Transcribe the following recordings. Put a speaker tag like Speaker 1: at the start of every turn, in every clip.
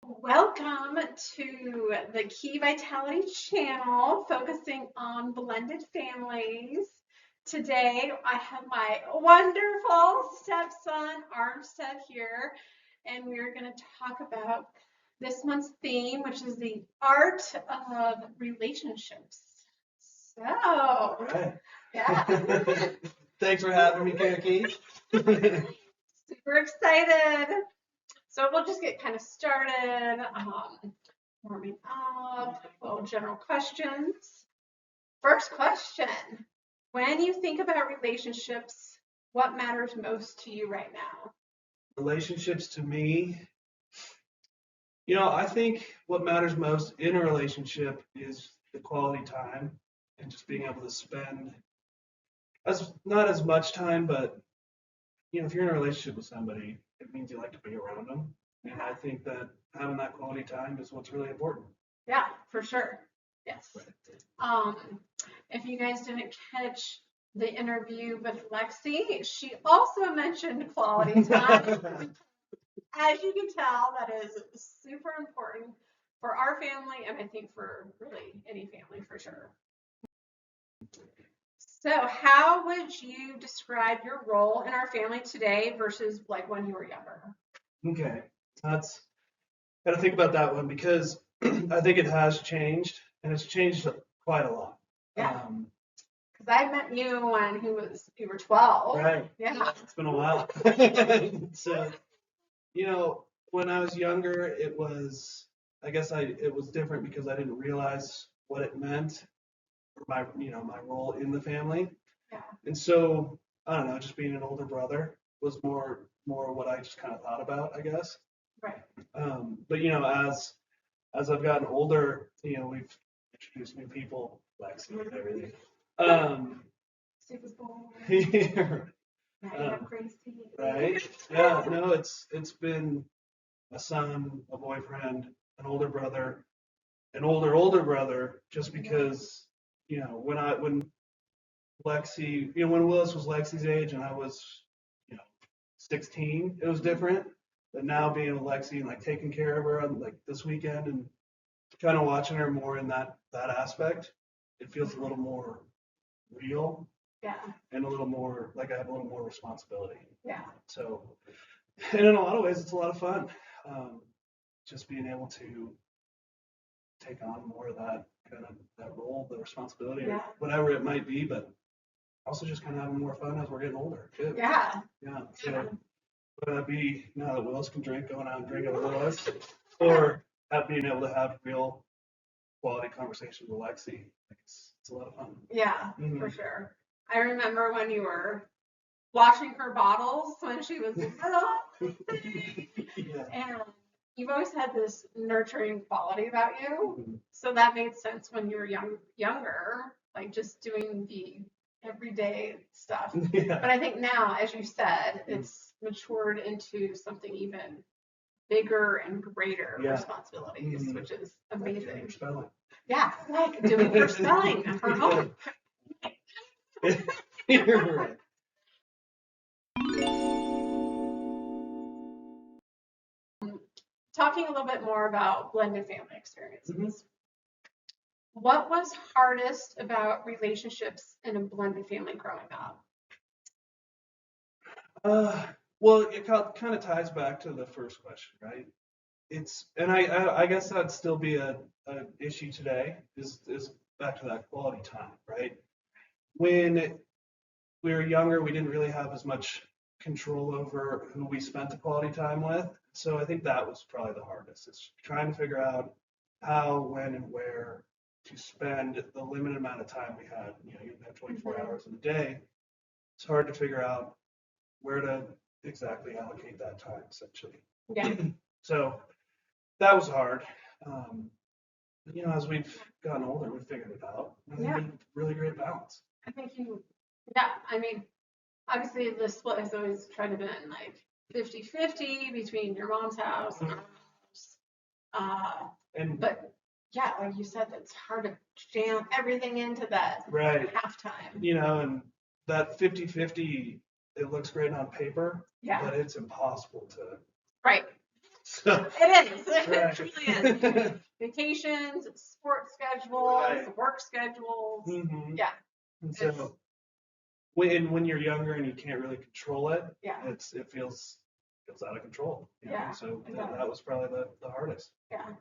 Speaker 1: Welcome to the Key Vitality channel, focusing on blended families. Today, I have my wonderful stepson, Armistead, here, and we're going to talk about this month's theme, which is the art of relationships. So,
Speaker 2: All right.
Speaker 1: yeah.
Speaker 2: Thanks for having me, Kiki.
Speaker 1: Super excited. So we'll just get kind of started, warming up, little general questions. First question, when you think about relationships, what matters most to you right now?
Speaker 2: Relationships to me, I think what matters most in a relationship is the quality time and just being able to spend not as much time, but if you're in a relationship with somebody, it means you like to be around them. And I think that having that quality time is what's really important.
Speaker 1: Yeah, for sure. Yes. If you guys didn't catch the interview with Lexi, she also mentioned quality time. As you can tell, that is super important for our family, and I think for really any family for sure. So how would you describe your role in our family today versus like when you were younger?
Speaker 2: Okay, that's got to think about that one because I think it has changed, and it's changed quite a lot.
Speaker 1: Yeah. Because I met you when you were 12.
Speaker 2: Right.
Speaker 1: Yeah.
Speaker 2: It's been a while. So, when I was younger, it was different because I didn't realize what it meant for my role in the family.
Speaker 1: Yeah.
Speaker 2: And so, I don't know, just being an older brother was more what I just kind of thought about, I guess.
Speaker 1: Right.
Speaker 2: But as I've gotten older, we've introduced new people, Lexi and everything.
Speaker 1: Super cool.
Speaker 2: Right? Yeah, no, it's been a son, a boyfriend, an older brother, an older brother, just because, when Lexi, when Willis was Lexi's age and I was, 16, it was different. But now being with Lexi and like taking care of her on like this weekend and kind of watching her more in that aspect, it feels a little more real.
Speaker 1: Yeah.
Speaker 2: And a little more like I have a little more responsibility.
Speaker 1: Yeah.
Speaker 2: So, and in a lot of ways, it's a lot of fun. Just being able to take on more of that kind of that role, the responsibility, or whatever it might be, but also just kind of having more fun as we're getting older too.
Speaker 1: Yeah.
Speaker 2: Yeah. So whether that be now that Willis can drink, going out and drinking with Willis, or being able to have real quality conversations with Lexi, it's a lot of fun.
Speaker 1: Yeah, for sure. I remember when you were washing her bottles when she was little.
Speaker 2: Yeah.
Speaker 1: And you've always had this nurturing quality about you. So that made sense when you were younger, like just doing the everyday stuff.
Speaker 2: Yeah.
Speaker 1: But I think now, as you said, it's matured into something even bigger and greater responsibilities, which is amazing. Yeah, like doing her spelling at her home.
Speaker 2: You're right.
Speaker 1: Talking a little bit more about blended family experiences. What was hardest about relationships in a blended family growing up?
Speaker 2: Well, it kind of ties back to the first question, right? I guess that'd still be a issue today. Is back to that quality time, right? When we were younger, we didn't really have as much control over who we spent the quality time with. So I think that was probably the hardest. Is trying to figure out how, when, and where to spend the limited amount of time we had. You have 24 hours in a day. It's hard to figure out where to exactly allocate that time, essentially.
Speaker 1: Yeah.
Speaker 2: So that was hard. As we've gotten older, we've figured it out. And it's been really great balance.
Speaker 1: I think I mean, obviously the split has always tried to been like 50-50 between your mom's house and our house. But yeah, like you said, it's hard to jam everything into that halftime.
Speaker 2: And that 50-50, it looks great on paper, but it's impossible to So,
Speaker 1: It is. It
Speaker 2: right.
Speaker 1: truly is. Vacations, sports schedules,
Speaker 2: Right.
Speaker 1: work schedules.
Speaker 2: Mhm.
Speaker 1: Yeah.
Speaker 2: And so when you're younger and you can't really control it,
Speaker 1: Yeah.
Speaker 2: it feels out of control.
Speaker 1: Yeah,
Speaker 2: So
Speaker 1: it
Speaker 2: that
Speaker 1: does.
Speaker 2: was probably the hardest.
Speaker 1: Yeah.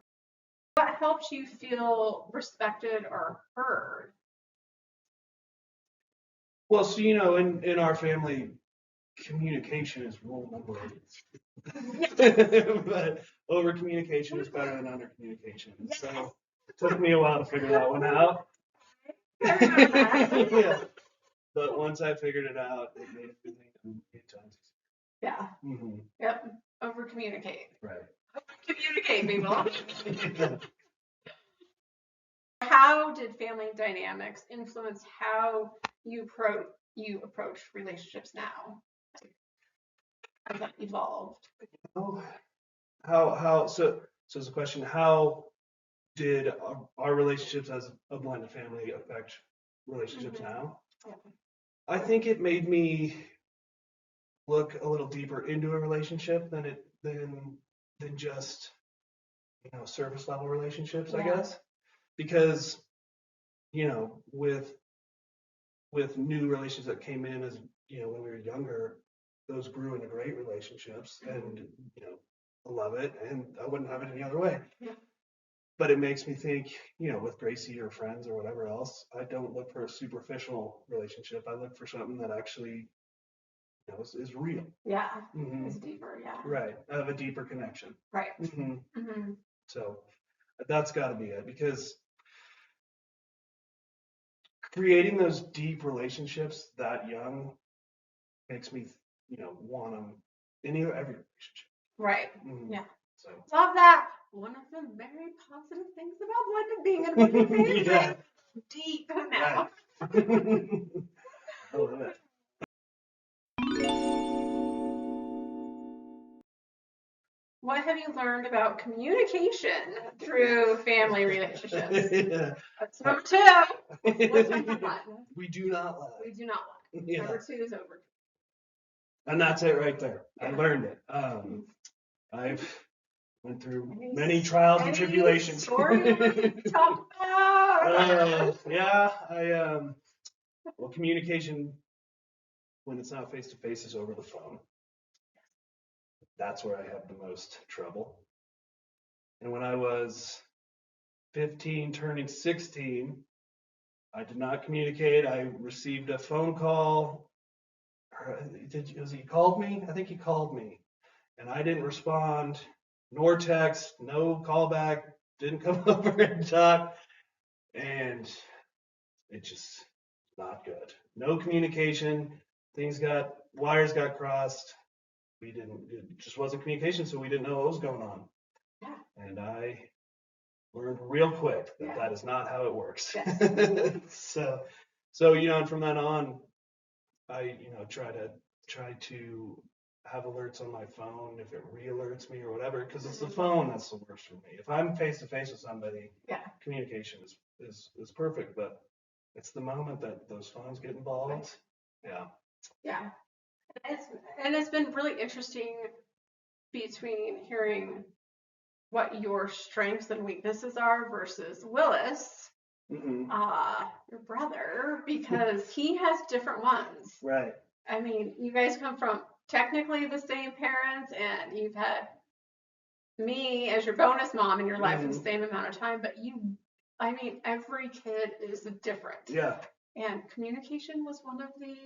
Speaker 1: What helps you feel respected or heard?
Speaker 2: Well, so in our family, communication is rule number 8. But over communication is better than under communication. So it took me a while to figure that one out. Yeah. But once I figured it out, it made everything 8 times
Speaker 1: Yeah.
Speaker 2: easier. Mm-hmm.
Speaker 1: Yep. Over communicate.
Speaker 2: Right.
Speaker 1: Communicate, people. How did family dynamics influence how you approach relationships now? Has that evolved?
Speaker 2: Oh, so it's a question, how did our relationships as a blended family affect relationships now?
Speaker 1: Yeah.
Speaker 2: I think it made me look a little deeper into a relationship than just surface level relationships, I
Speaker 1: Yeah.
Speaker 2: guess. Because with new relationships that came in as when we were younger, those grew into great relationships, and I love it, and I wouldn't have it any other way.
Speaker 1: Yeah.
Speaker 2: But it makes me think, with Gracie or friends or whatever else, I don't look for a superficial relationship. I look for something that actually is real.
Speaker 1: Yeah.
Speaker 2: Mm-hmm.
Speaker 1: It's deeper. Yeah.
Speaker 2: Right. I have a deeper connection.
Speaker 1: Right.
Speaker 2: Mm-hmm.
Speaker 1: Mm-hmm.
Speaker 2: So that's got to be it, because creating those deep relationships that young makes me, want them in every relationship.
Speaker 1: Right.
Speaker 2: Mm-hmm.
Speaker 1: Yeah.
Speaker 2: So
Speaker 1: Love that. One of the very positive things about blended being in a blended family.
Speaker 2: yeah.
Speaker 1: Deep now.
Speaker 2: Right. I love it.
Speaker 1: What have you learned about communication through family relationships?
Speaker 2: Yeah.
Speaker 1: That's number 2. What's number 1?
Speaker 2: We do not lie.
Speaker 1: We do not lie.
Speaker 2: Yeah.
Speaker 1: Number 2 is over.
Speaker 2: And that's it right there.
Speaker 1: Yeah.
Speaker 2: I learned it. I've went through many trials and tribulations.
Speaker 1: Story you want to talk about?
Speaker 2: Yeah, well, communication when it's not face to face is over the phone. That's where I have the most trouble. And when I was 15, turning 16, I did not communicate. I received a phone call. He called me? I think he called me. And I didn't respond, nor text, no callback, didn't come over and talk. And it just not good. No communication. Wires got crossed. It just wasn't communication, so we didn't know what was going on.
Speaker 1: Yeah.
Speaker 2: And I learned real quick that that is not how it works. Yes. So and from then on, I try to have alerts on my phone if it re-alerts me or whatever, because it's the phone that's the worst for me. If I'm face to face with somebody, communication is perfect, but it's the moment that those phones get involved. Yeah.
Speaker 1: Yeah. It's been really interesting between hearing what your strengths and weaknesses are versus Willis, your brother, because he has different ones.
Speaker 2: Right.
Speaker 1: I mean, you guys come from technically the same parents, and you've had me as your bonus mom in your life for the same amount of time, but every kid is different.
Speaker 2: Yeah.
Speaker 1: And communication was one of the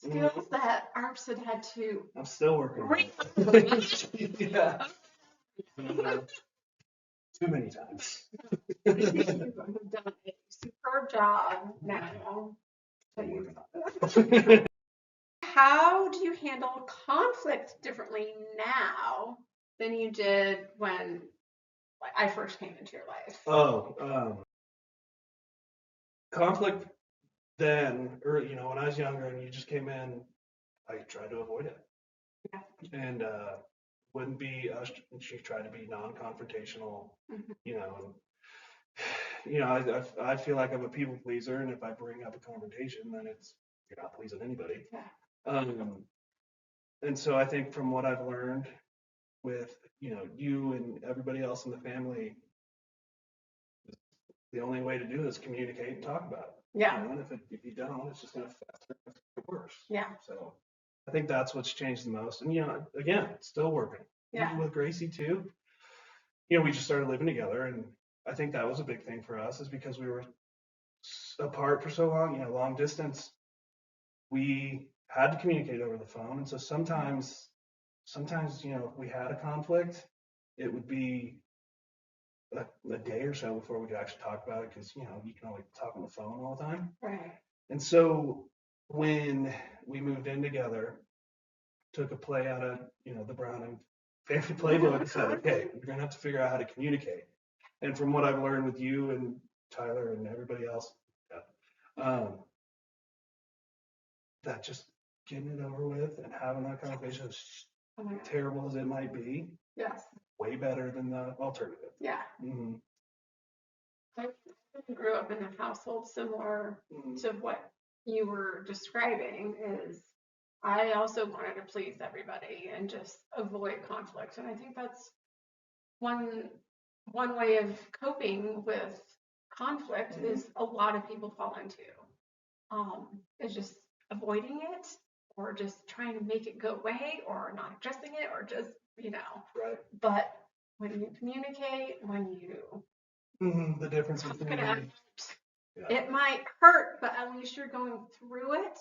Speaker 1: skills that Armistead had to.
Speaker 2: I'm still working on it. Yeah. Too many times.
Speaker 1: You've done a superb job now. How do you handle conflict differently now than you did when I first came into your life?
Speaker 2: Conflict then, or when I was younger and you just came in, I tried to avoid it.
Speaker 1: Yeah.
Speaker 2: And wouldn't be she tried to be non-confrontational, I feel like I'm a people pleaser, and if I bring up a confrontation, then you're not pleasing anybody.
Speaker 1: Yeah.
Speaker 2: And so I think from what I've learned with, you and everybody else in the family, the only way to do this is communicate and talk about it.
Speaker 1: Yeah.
Speaker 2: And if you don't, it's just going to fester and get worse.
Speaker 1: Yeah.
Speaker 2: So I think that's what's changed the most. And, again, it's still working.
Speaker 1: Yeah.
Speaker 2: Even with Gracie too, we just started living together. And I think that was a big thing for us, is because we were apart for so long, long distance. We had to communicate over the phone. And so sometimes, if we had a conflict, it would be a day or so before we could actually talk about it, because you can only talk on the phone all the time.
Speaker 1: Right.
Speaker 2: And so when we moved in together, took a play out of the Browning family playbook and said, okay, we're gonna have to figure out how to communicate. And from what I've learned with you and Tyler and everybody else, that just getting it over with and having that conversation, as terrible as it might be,
Speaker 1: yes,
Speaker 2: way better than the alternative.
Speaker 1: Yeah.
Speaker 2: Mm-hmm.
Speaker 1: I grew up in a household similar to what you were describing. Is I also wanted to please everybody and just avoid conflict, and I think that's one way of coping with conflict is a lot of people fall into is just avoiding it, or just trying to make it go away, or not addressing it, or just
Speaker 2: Right.
Speaker 1: But when you communicate, when you
Speaker 2: the difference between
Speaker 1: it might hurt, but at least you're going through it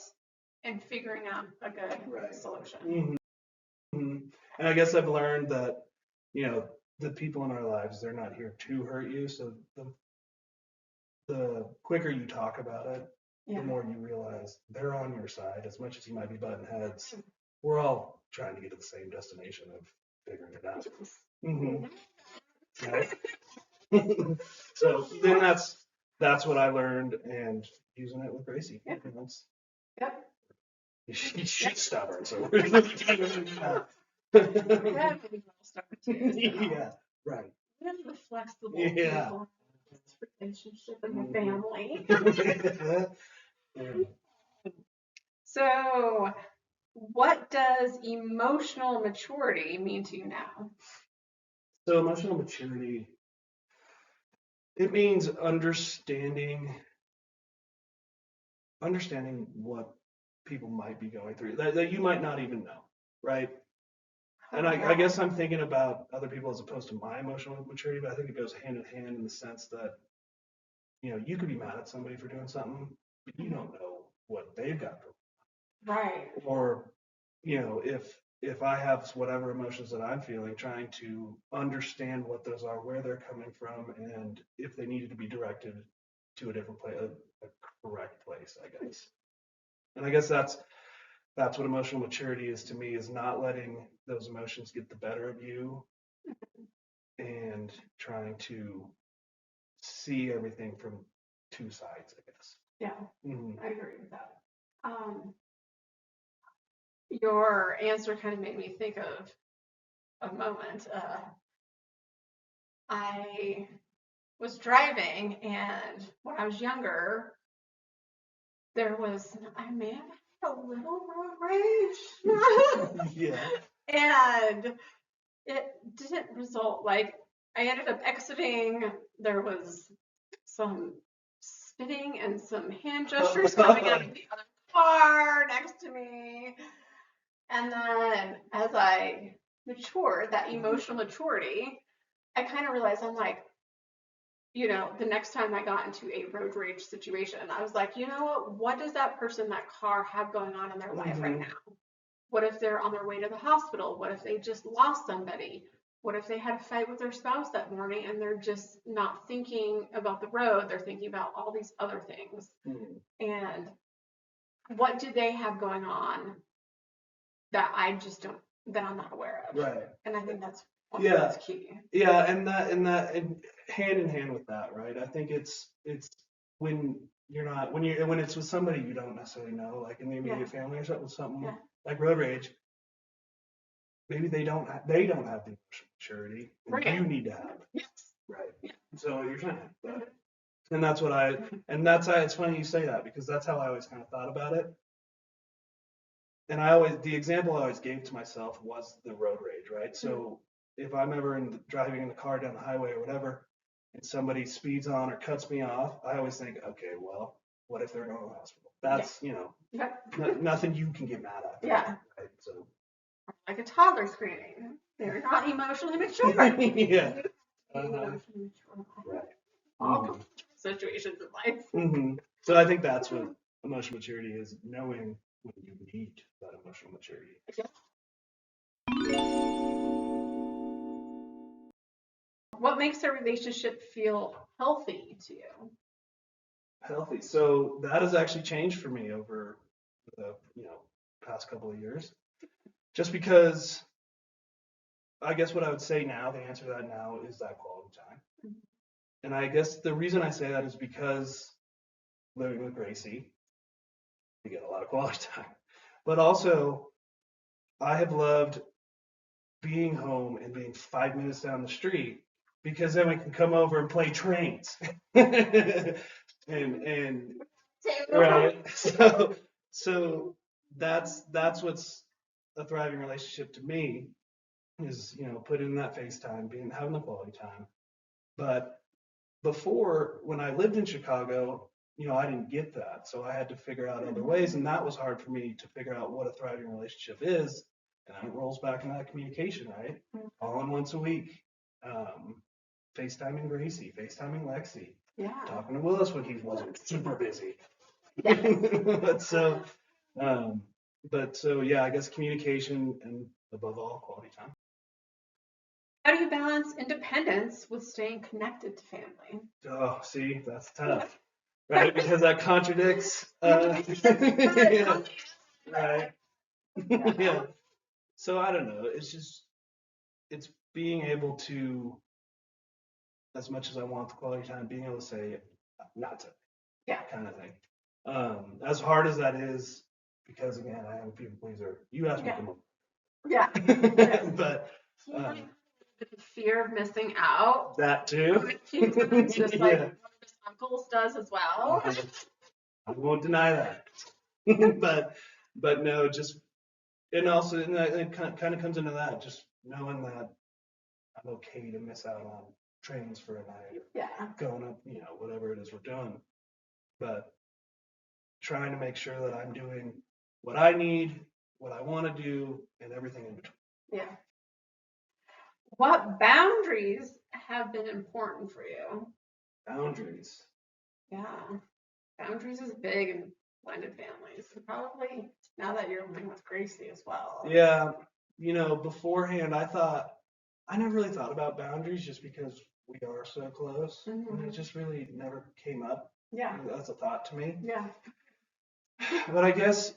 Speaker 1: and figuring out a good solution.
Speaker 2: And I guess I've learned that the people in our lives, they're not here to hurt you. So the quicker you talk about it, the more you realize they're on your side. As much as you might be butting heads, we're all trying to get to the same destination of figuring it out. Right? So then that's what I learned, and using it with Gracie.
Speaker 1: Yep.
Speaker 2: She's stubborn, so yeah, right.
Speaker 1: That's the flexible relationship in the family. So, what does emotional maturity mean to you now?
Speaker 2: So emotional maturity, it means understanding what people might be going through that you might not even know, right? And I guess I'm thinking about other people as opposed to my emotional maturity, but I think it goes hand in hand in the sense that, you could be mad at somebody for doing something, but you don't know what they've got.
Speaker 1: Right.
Speaker 2: Or, if I have whatever emotions that I'm feeling, trying to understand what those are, where they're coming from, and if they needed to be directed to a different place, a correct place, I guess. And I guess that's what emotional maturity is to me, is not letting those emotions get the better of you and trying to see everything from two sides, I guess.
Speaker 1: Yeah, I agree with that. Your answer kind of made me think of a moment. I was driving, and when I was younger, I may have had a little road rage.
Speaker 2: Yeah.
Speaker 1: And it didn't result, I ended up exiting. There was some spitting and some hand gestures coming out of the other car next to me. And then as I matured, that emotional maturity, I kind of realized I'm like, the next time I got into a road rage situation, I was like, what does that person, that car have going on in their life right now? What if they're on their way to the hospital? What if they just lost somebody? What if they had a fight with their spouse that morning and they're just not thinking about the road? They're thinking about all these other things. And what do they have going on that that I'm not aware of?
Speaker 2: Right.
Speaker 1: And I think that's key.
Speaker 2: Yeah, and hand in hand with that, right? I think it's when it's with somebody you don't necessarily know, like in the immediate family or something like road rage. Maybe they don't have the emotional maturity that you need to have.
Speaker 1: Yes.
Speaker 2: Right. Yeah. So you're saying that. And that's how it's funny you say that, because that's how I always kind of thought about it. And the example I always gave to myself was the road rage, right? So if I'm ever driving in the car down the highway or whatever, and somebody speeds on or cuts me off, I always think, okay, well, what if they're going to the hospital? That's, nothing you can get mad at.
Speaker 1: Yeah.
Speaker 2: Right? So.
Speaker 1: Like a toddler screaming. They're not emotionally mature.
Speaker 2: Yeah.
Speaker 1: Emotionally mature.
Speaker 2: Right.
Speaker 1: All situations in life.
Speaker 2: Mm-hmm. So I think that's what emotional maturity is, knowing when you need that emotional maturity.
Speaker 1: Yeah. What makes a relationship feel healthy to you?
Speaker 2: Healthy. So that has actually changed for me over the past couple of years. Just because I guess what I would say now, the answer to that now is that quality time.
Speaker 1: Mm-hmm.
Speaker 2: And I guess the reason I say that is because living with Gracie, we get a lot of quality time. But also, I have loved being home and being 5 minutes down the street because then we can come over and play trains. and right. So that's what's a thriving relationship to me is, putting in that FaceTime, having the quality time. But before, when I lived in Chicago, I didn't get that. So I had to figure out other ways, and that was hard for me to figure out what a thriving relationship is. And then it rolls back into that communication, right? Calling once a week, FaceTiming Gracie, FaceTiming Lexi, talking to Willis when he wasn't super busy. but so yeah, I guess communication and above all, quality time.
Speaker 1: How do you balance independence with staying connected to family?
Speaker 2: Oh, see, that's tough, right? Because that contradicts.
Speaker 1: Yeah.
Speaker 2: Right. Yeah. So I don't know. It's being able to, as much as I want the quality time, being able to say not to.
Speaker 1: Yeah.
Speaker 2: Kind of thing. As hard as that is, because again, I am a people pleaser. You asked me to come over.
Speaker 1: Yeah.
Speaker 2: But
Speaker 1: the fear of missing out.
Speaker 2: That too.
Speaker 1: Just like one of his uncles does as well.
Speaker 2: I won't deny that. but no, just and also and it kind of comes into that, just knowing that I'm okay to miss out on trains for a night.
Speaker 1: Yeah.
Speaker 2: Going up, whatever it is we're doing. But trying to make sure that I'm doing what I need, what I want to do, and everything in between.
Speaker 1: Yeah. What boundaries have been important for you?
Speaker 2: Boundaries.
Speaker 1: Yeah. Boundaries is big in blended families. Probably now that you're living with Gracie as well.
Speaker 2: Yeah. Beforehand, I never really thought about boundaries just because we are so close.
Speaker 1: Mm-hmm.
Speaker 2: And it just really never came up.
Speaker 1: Yeah.
Speaker 2: That's a thought to me.
Speaker 1: Yeah.
Speaker 2: But I guess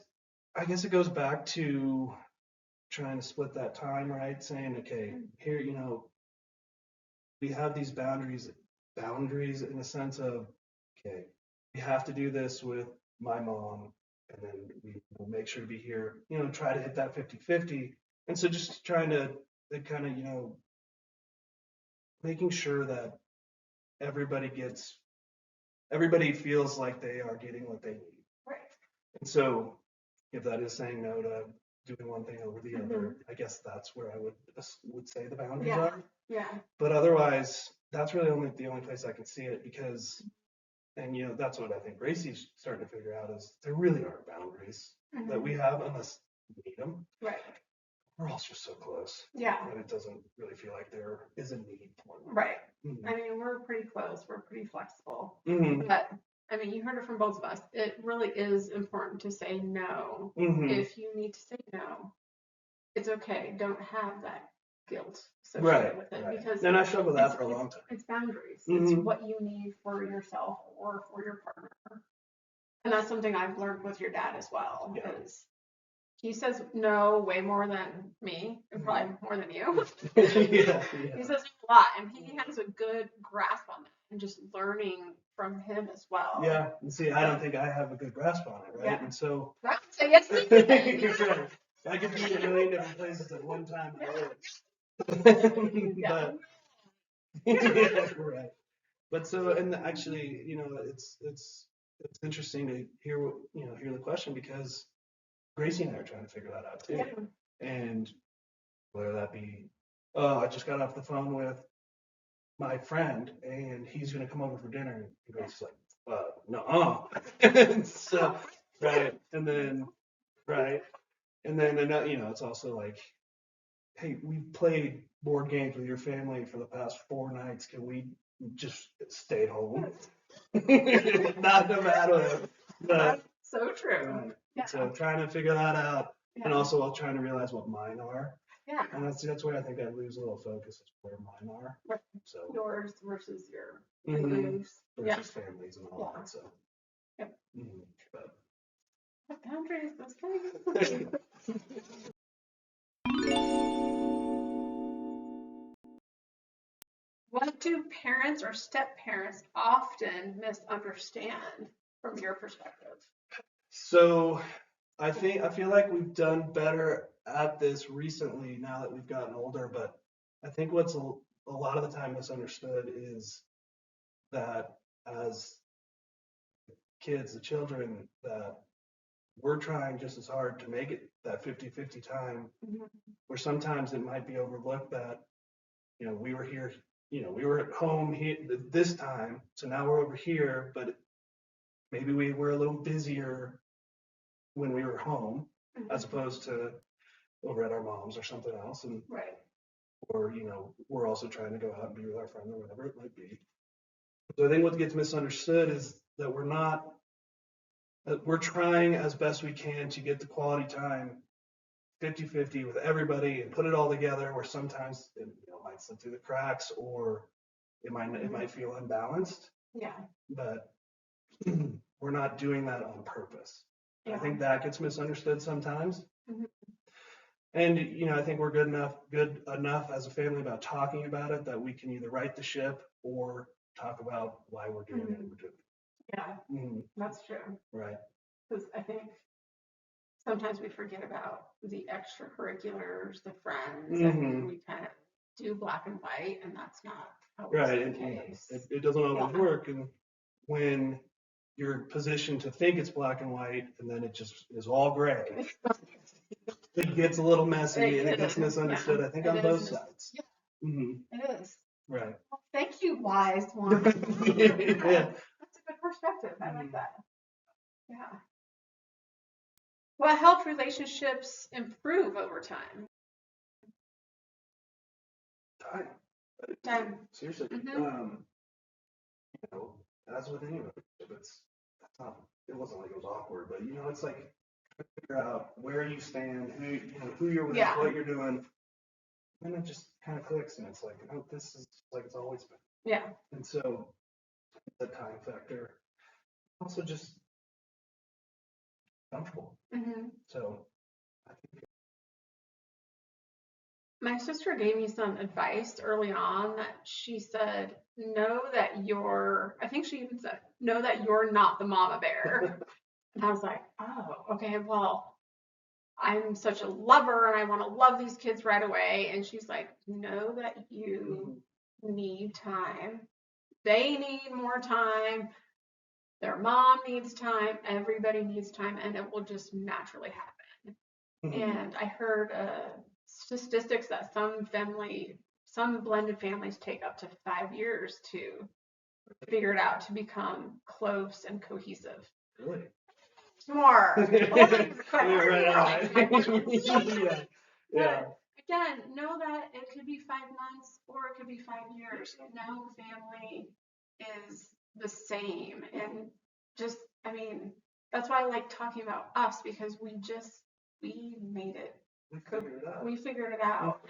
Speaker 2: it goes back to trying to split that time, right? Saying, okay, here, we have these boundaries in the sense of, okay, we have to do this with my mom, and then we will make sure to be here, try to hit that 50-50. And so just trying to kind of, making sure that everybody feels like they are getting what they need.
Speaker 1: Right.
Speaker 2: And so if that is saying no to doing one thing over the other, I guess that's where I would say the boundaries are.
Speaker 1: Yeah.
Speaker 2: But otherwise, that's really the only place I can see it, because, and that's what I think Gracie's starting to figure out, is there really aren't boundaries that we have unless we need them.
Speaker 1: Right.
Speaker 2: We're all just so close.
Speaker 1: Yeah.
Speaker 2: And it doesn't really feel like there is a need for them.
Speaker 1: Right.
Speaker 2: Mm-hmm.
Speaker 1: I mean, we're pretty close. We're pretty flexible.
Speaker 2: Mm-hmm.
Speaker 1: But I mean, you heard it from both of us. It really is important to say no.
Speaker 2: Mm-hmm.
Speaker 1: If you need to say no, it's okay. Don't have that guilt associated with it.
Speaker 2: Right.
Speaker 1: Because
Speaker 2: and I struggled with that for a long time.
Speaker 1: It's boundaries.
Speaker 2: Mm-hmm.
Speaker 1: It's what you need for yourself or for your partner. And that's something I've learned with your dad as well.
Speaker 2: Yeah.
Speaker 1: Is he says no way more than me, and probably more than you.
Speaker 2: Yeah.
Speaker 1: He says a lot, and he has a good grasp on that, and just learning from him as well.
Speaker 2: Yeah, and see, I don't think I have a good grasp on it, right?
Speaker 1: Yeah.
Speaker 2: And so,
Speaker 1: Right. So yes,
Speaker 2: right. I could be in a million different places at one time.
Speaker 1: Yeah.
Speaker 2: Yeah, right. But so, and actually, it's interesting to hear the question, because Gracie and I are trying to figure that out too.
Speaker 1: Yeah.
Speaker 2: And whether that be I just got off the phone with my friend and he's going to come over for dinner. And he goes like, no. And so, right. And then, right. And then, it's also like, hey, we've played board games with your family for the past 4 nights. Can we just stay home? Not no matter.
Speaker 1: That's so true.
Speaker 2: Right.
Speaker 1: Yeah.
Speaker 2: So trying to figure that out, and
Speaker 1: Yeah.
Speaker 2: also trying to realize what mine are.
Speaker 1: Yeah.
Speaker 2: And that's where I think I lose a little focus is where mine are.
Speaker 1: Right.
Speaker 2: So
Speaker 1: Yours versus your
Speaker 2: mhm,
Speaker 1: moves.
Speaker 2: versus families and all
Speaker 1: Yeah.
Speaker 2: that. So.
Speaker 1: Yep.
Speaker 2: But.
Speaker 1: What boundaries? Those guys. What do parents or step parents often misunderstand from your perspective?
Speaker 2: So I feel like we've done better at this recently now that we've gotten older, but I think what's a lot of the time misunderstood is that as kids, the children, that we're trying just as hard to make it that 50-50 time,
Speaker 1: Mhm.
Speaker 2: where sometimes it might be overlooked that, we were here, we were at home here this time, so now we're over here, but maybe we were a little busier when we were home as opposed to over at our mom's or something else. And
Speaker 1: Right.
Speaker 2: or we're also trying to go out and be with our friend or whatever it might be. So I think what gets misunderstood is that we're trying as best we can to get the quality time 50-50 with everybody and put it all together, where sometimes it might slip through the cracks or it might feel unbalanced,
Speaker 1: Yeah.
Speaker 2: but we're not doing that on purpose.
Speaker 1: Yeah.
Speaker 2: I think that gets misunderstood sometimes.
Speaker 1: Mhm.
Speaker 2: And I think we're good enough as a family about talking about it that we can either right the ship or talk about why we're doing it. We're doing
Speaker 1: Yeah,
Speaker 2: it.
Speaker 1: that's true.
Speaker 2: Right.
Speaker 1: Because I think sometimes we forget about the extracurriculars, the friends, and we kind of do black and white, and that's not always
Speaker 2: Right.
Speaker 1: the case.
Speaker 2: It doesn't always work. And when you're positioned to think it's black and white and then it just is all gray, it gets a little messy and it gets misunderstood, I think, on both sides.
Speaker 1: Yeah,
Speaker 2: Mm-hmm.
Speaker 1: it is.
Speaker 2: Right.
Speaker 1: Well, thank you, wise one.
Speaker 2: Yeah.
Speaker 1: That's a good perspective. I like that. Yeah. What helped relationships improve over time? Time.
Speaker 2: Seriously. As with any relationship, it wasn't like it was awkward, but it's like figure out where you stand, who you're with, what you're doing, and it just kind of clicks, and it's like, this is like it's always been.
Speaker 1: Yeah.
Speaker 2: And so the time factor, also just comfortable. So I think
Speaker 1: my sister gave me some advice early on that she said, I think she even said, know that you're not the mama bear. And I was like, oh, okay, well, I'm such a lover and I want to love these kids right away. And she's like, know that you need time. They need more time. Their mom needs time. Everybody needs time, and it will just naturally happen. And I heard statistics that some blended families take up to 5 years to figure it out, to become close and cohesive.
Speaker 2: Really?
Speaker 1: More.
Speaker 2: Yeah.
Speaker 1: Again, know that it could be 5 months or it could be 5 years. No family is the same. And just, that's why I like talking about us, because we made it. We figured it out.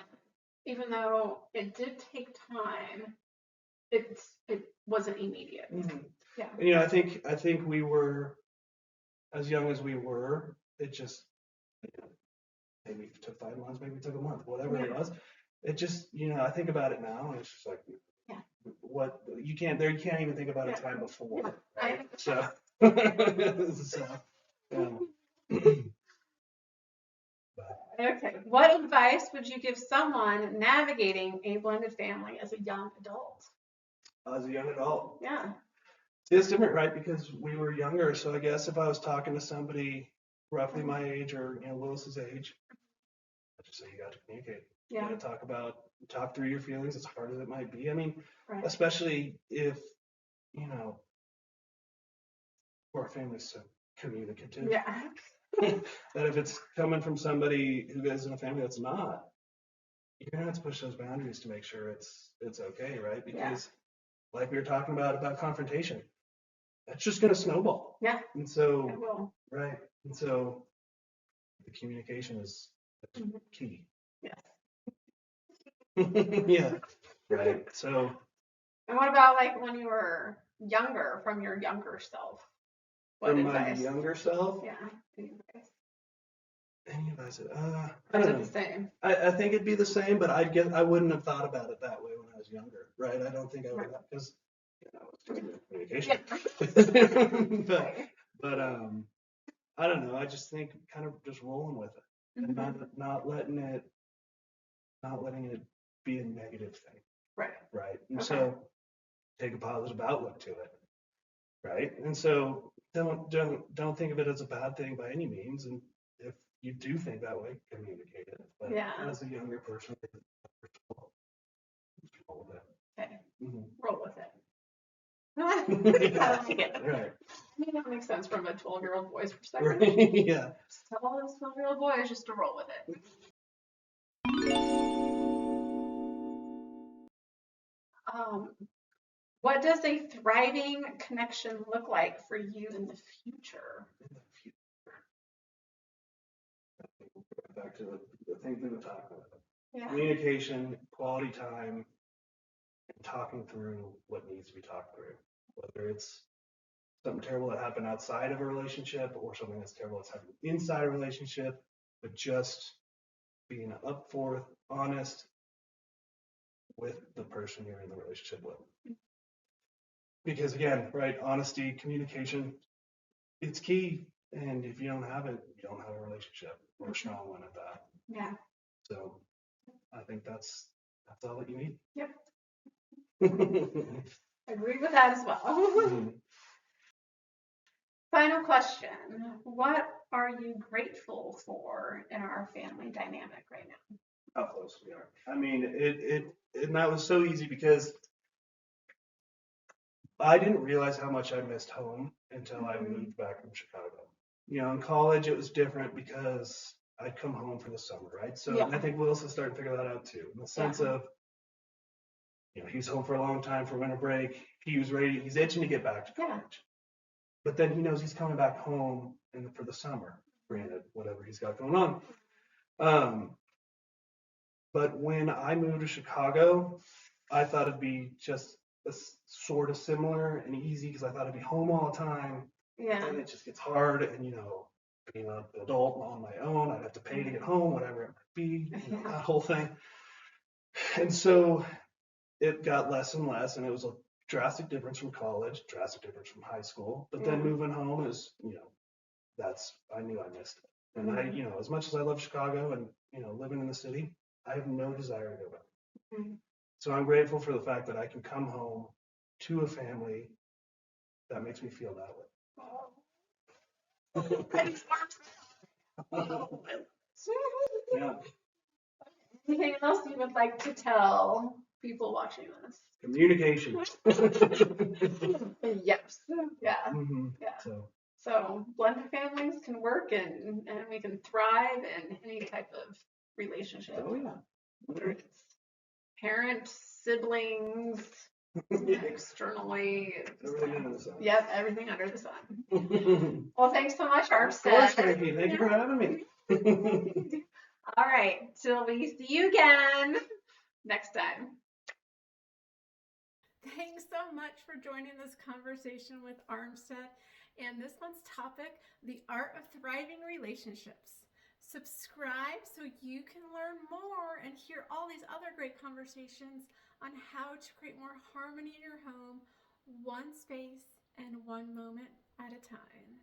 Speaker 1: Even though it did take time, it wasn't immediate. Yeah.
Speaker 2: I think we were, as young as we were, it just maybe it took 5 months, maybe it took a month, whatever it was. It just, I think about it now, and it's just like, what you can't even think about a time before. Right? So,
Speaker 1: Okay. What advice would you give someone navigating a blended family as a young adult?
Speaker 2: As a young adult.
Speaker 1: Yeah.
Speaker 2: See, it's different, right? Because we were younger. So I guess if I was talking to somebody roughly my age or Lewis's age, I just say you got to communicate.
Speaker 1: Yeah.
Speaker 2: You got to talk through your feelings as hard as it might be. I mean,
Speaker 1: Right.
Speaker 2: especially if, our family's so communicative.
Speaker 1: Yeah.
Speaker 2: That if it's coming from somebody who is in a family that's not, you're gonna have to push those boundaries to make sure it's okay, right? Because like we were talking about confrontation, that's just gonna snowball.
Speaker 1: Yeah.
Speaker 2: And
Speaker 1: It
Speaker 2: so,
Speaker 1: will.
Speaker 2: right. And so the communication is key.
Speaker 1: Yes.
Speaker 2: Yeah. Right. So.
Speaker 1: And what about like when you were younger, from your younger self? What
Speaker 2: From
Speaker 1: advice?
Speaker 2: my younger self?
Speaker 1: Yeah. Any advice?
Speaker 2: Any advice?
Speaker 1: Or is it the same?
Speaker 2: I think it'd be the same, but I wouldn't have thought about it that way when I was younger, right? I don't think I would have, because I was doing communication. but I don't know. I just think kind of just rolling with it and not letting it be a negative thing.
Speaker 1: Right.
Speaker 2: Right. And so take a positive outlook to it. Right. And so don't think of it as a bad thing by any means. And if you do think that way, communicate it. But as a younger person, roll with it.
Speaker 1: Okay.
Speaker 2: Mm-hmm.
Speaker 1: Roll with it.
Speaker 2: Yeah. Right.
Speaker 1: I mean, that makes sense from a 12-year-old boy's perspective.
Speaker 2: Right. Yeah.
Speaker 1: Just tell all those 12-year-old boys just to roll with it. What does a thriving connection look like for you in the future?
Speaker 2: Back to the things we were talking about.
Speaker 1: Yeah.
Speaker 2: Communication, quality time, and talking through what needs to be talked through. Whether it's something terrible that happened outside of a relationship or something that's terrible that's happened inside a relationship, but just being up forth, honest with the person you're in the relationship with. Because again, right, honesty, communication, it's key. And if you don't have it, you don't have a relationship or a strong one at that.
Speaker 1: Yeah.
Speaker 2: So I think that's all that you need.
Speaker 1: Yep. Agree with that as well.
Speaker 2: Mm-hmm.
Speaker 1: Final question. What are you grateful for in our family dynamic right now?
Speaker 2: How close we are. I mean, and that was so easy because I didn't realize how much I missed home until I moved back from Chicago. In college it was different because I'd come home for the summer, right? So I think Willis is starting to figure that out too, in the sense of, he was home for a long time for winter break. He's itching to get back to college. But then he knows he's coming back home for the summer, granted, whatever he's got going on. But when I moved to Chicago, I thought it'd be just sort of similar and easy because I thought I'd be home all the time.
Speaker 1: Yeah.
Speaker 2: And it just gets hard, and being an adult on my own, I'd have to pay to get home, whatever it might be, that whole thing. And so it got less and less, and it was a drastic difference from college, drastic difference from high school. But then moving home is, I knew I missed it. And I, as much as I love Chicago and, living in the city, I have no desire to go back. Mm-hmm. So I'm grateful for the fact that I can come home to a family that makes me feel that way. Yeah.
Speaker 1: Anything else you would like to tell people watching this?
Speaker 2: Communication.
Speaker 1: Yes. Yeah.
Speaker 2: Mm-hmm.
Speaker 1: Yeah. So blended families can work and we can thrive in any type of relationship.
Speaker 2: Oh yeah.
Speaker 1: Whether it's parents, siblings, externally.
Speaker 2: Everything under the sun.
Speaker 1: Yep, everything under the sun. Well, thanks so much, Armistead.
Speaker 2: Of course, Frankie. Thank you for having me.
Speaker 1: All right, till we see you again next time. Thanks so much for joining this conversation with Armistead and this month's topic, the art of thriving relationships. Subscribe so you can learn more and hear all these other great conversations on how to create more harmony in your home, one space and one moment at a time.